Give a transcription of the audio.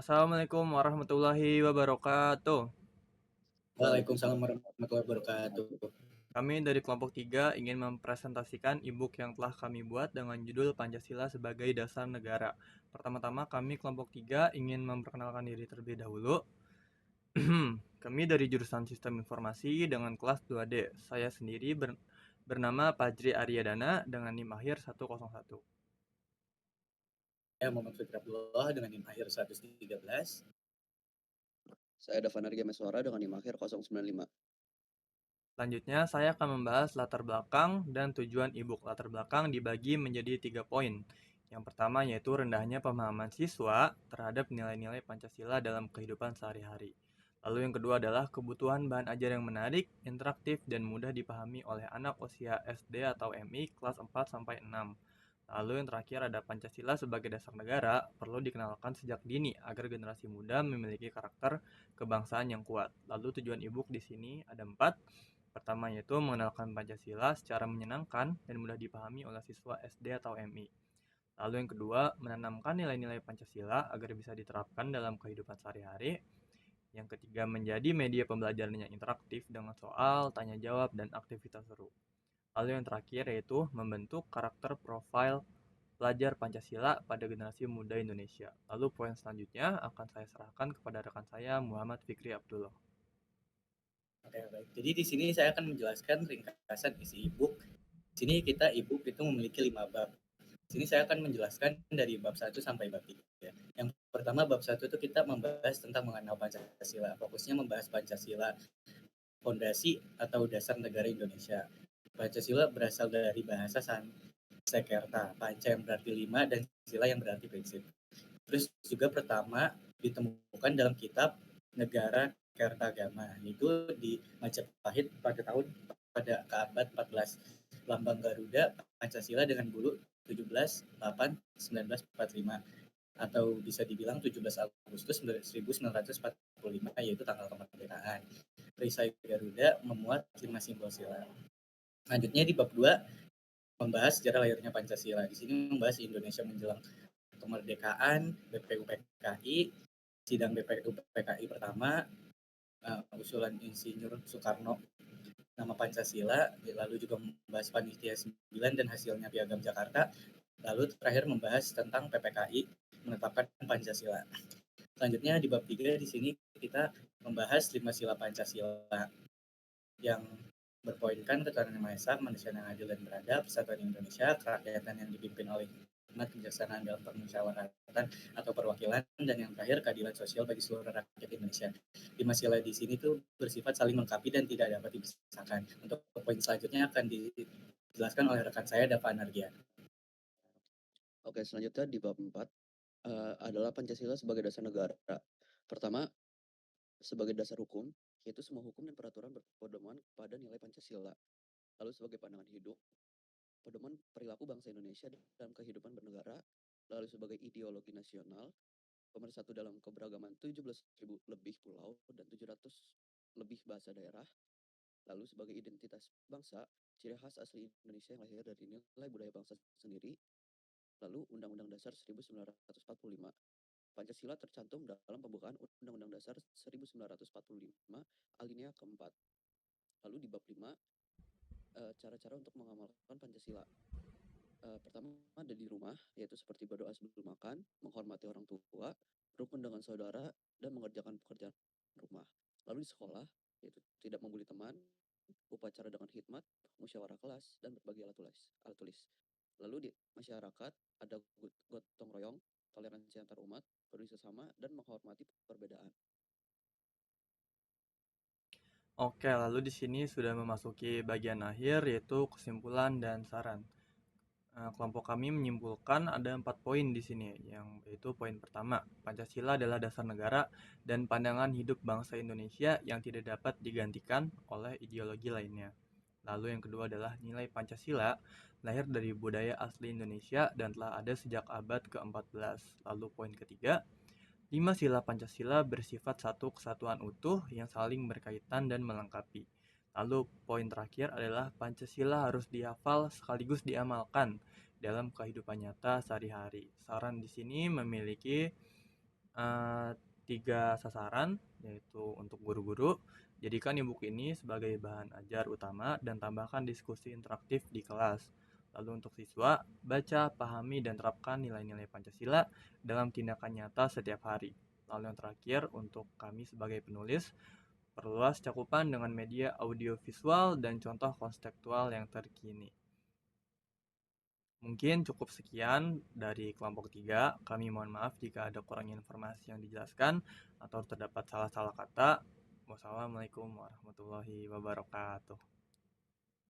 Assalamualaikum warahmatullahi wabarakatuh. Waalaikumsalam warahmatullahi wabarakatuh. Kami dari kelompok 3 ingin mempresentasikan e-book yang telah kami buat dengan judul Pancasila sebagai Dasar Negara. Pertama-tama kami kelompok 3 ingin memperkenalkan diri terlebih dahulu. Kami dari jurusan Sistem Informasi dengan kelas 2D. Saya sendiri bernama Fajri Aryadana dengan NIM akhir 101. Saya Muhammad Fikri Abdullah dengan NIM akhir 113. Saya Davan Arya Meswara dengan NIM akhir 095. Selanjutnya, saya akan membahas latar belakang dan tujuan e-book. Latar belakang dibagi menjadi 3 poin. Yang pertama yaitu rendahnya pemahaman siswa terhadap nilai-nilai Pancasila dalam kehidupan sehari-hari. Lalu yang kedua adalah kebutuhan bahan ajar yang menarik, interaktif, dan mudah dipahami oleh anak usia SD atau MI kelas 4 sampai 6. Lalu yang terakhir ada Pancasila sebagai dasar negara perlu dikenalkan sejak dini agar generasi muda memiliki karakter kebangsaan yang kuat. Lalu tujuan e-book di sini ada 4. Pertama yaitu mengenalkan Pancasila secara menyenangkan dan mudah dipahami oleh siswa SD atau MI. Lalu yang kedua, menanamkan nilai-nilai Pancasila agar bisa diterapkan dalam kehidupan sehari-hari. Yang ketiga, menjadi media pembelajaran yang interaktif dengan soal, tanya jawab, dan aktivitas seru. Lalu yang terakhir yaitu membentuk karakter profil pelajar Pancasila pada generasi muda Indonesia. Lalu poin selanjutnya akan saya serahkan kepada rekan saya Muhammad Fikri Abdullah. Oke, baik. Jadi di sini saya akan menjelaskan ringkasan isi e-book. Di sini kita e-book itu memiliki 5 bab. Di sini saya akan menjelaskan dari bab 1 sampai bab 3. Yang pertama bab 1 itu kita membahas tentang mengenal Pancasila. Fokusnya membahas Pancasila, fondasi atau dasar negara Indonesia. Pancasila berasal dari bahasa Sanskerta, Panca yang berarti 5 dan Sila yang berarti prinsip. Terus juga pertama ditemukan dalam kitab Negara Kertagama, yaitu di Majapahit pada abad 14. Lambang Garuda Pancasila dengan bulu 17/8/1945 atau bisa dibilang 17 Agustus 1945 yaitu tanggal kemerdekaan. Perisai Garuda memuat 5 simbol sila. Selanjutnya di bab 2 membahas sejarah lahirnya Pancasila. Di sini membahas Indonesia menjelang kemerdekaan, BPU PKI, sidang BPU PKI pertama, usulan Insinyur Soekarno, nama Pancasila, lalu juga membahas Panitia 9 dan hasilnya Piagam Jakarta, lalu terakhir membahas tentang PPKI menetapkan Pancasila. Selanjutnya di bab 3 di sini kita membahas 5 sila Pancasila yang berpoinkan ketuhanan yang Maha Esa, kemanusiaan yang adil dan beradab, persatuan Indonesia, kerakyatan yang dipimpin oleh hikmat kebijaksanaan dalam permusyawaratan atau perwakilan, dan yang terakhir keadilan sosial bagi seluruh rakyat Indonesia. 5 sila di sini tuh bersifat saling melengkapi dan tidak dapat dipisahkan. Untuk poin selanjutnya akan dijelaskan oleh rekan saya Davan Argia. Oke, selanjutnya di bab 4 adalah Pancasila sebagai dasar negara. Pertama, sebagai dasar hukum, yaitu semua hukum dan peraturan berpedoman pada nilai Pancasila. Lalu sebagai pandangan hidup, pedoman perilaku bangsa Indonesia dalam kehidupan bernegara. Lalu sebagai ideologi nasional, pemersatu dalam keberagaman 17.000 lebih pulau dan 700 lebih bahasa daerah. Lalu sebagai identitas bangsa, ciri khas asli Indonesia yang lahir dari nilai budaya bangsa sendiri. Lalu Undang-Undang Dasar 1945. Pancasila tercantum dalam pembukaan Undang-Undang Dasar 1945 alinea keempat. Lalu di bab 5, cara-cara untuk mengamalkan Pancasila. Pertama ada di rumah, yaitu seperti berdoa sebelum makan, menghormati orang tua, rukun dengan saudara, dan mengerjakan pekerjaan rumah. Lalu di sekolah, yaitu tidak membuli teman, upacara dengan hikmat, musyawarah kelas, dan berbagi alat tulis. Lalu di masyarakat ada gotong royong, toleransi antar umat, peduli sesama, dan menghormati perbedaan. Oke, lalu di sini sudah memasuki bagian akhir yaitu kesimpulan dan saran. Kelompok kami menyimpulkan ada 4 poin di sini, yang yaitu poin pertama, Pancasila adalah dasar negara dan pandangan hidup bangsa Indonesia yang tidak dapat digantikan oleh ideologi lainnya. Lalu yang kedua adalah nilai Pancasila lahir dari budaya asli Indonesia dan telah ada sejak abad ke-14. Lalu poin ketiga, 5 sila Pancasila bersifat satu kesatuan utuh yang saling berkaitan dan melengkapi. Lalu poin terakhir adalah Pancasila harus dihafal sekaligus diamalkan dalam kehidupan nyata sehari-hari. Saran di sini memiliki eh, 3 sasaran, yaitu untuk guru-guru, jadikan e-book ini sebagai bahan ajar utama dan tambahkan diskusi interaktif di kelas. Lalu untuk siswa, baca, pahami, dan terapkan nilai-nilai Pancasila dalam tindakan nyata setiap hari. Lalu yang terakhir, untuk kami sebagai penulis, perluas cakupan dengan media audiovisual dan contoh konseptual yang terkini. Mungkin cukup sekian dari kelompok 3. Kami mohon maaf jika ada kurangnya informasi yang dijelaskan atau terdapat salah-salah kata. Wassalamualaikum warahmatullahi wabarakatuh.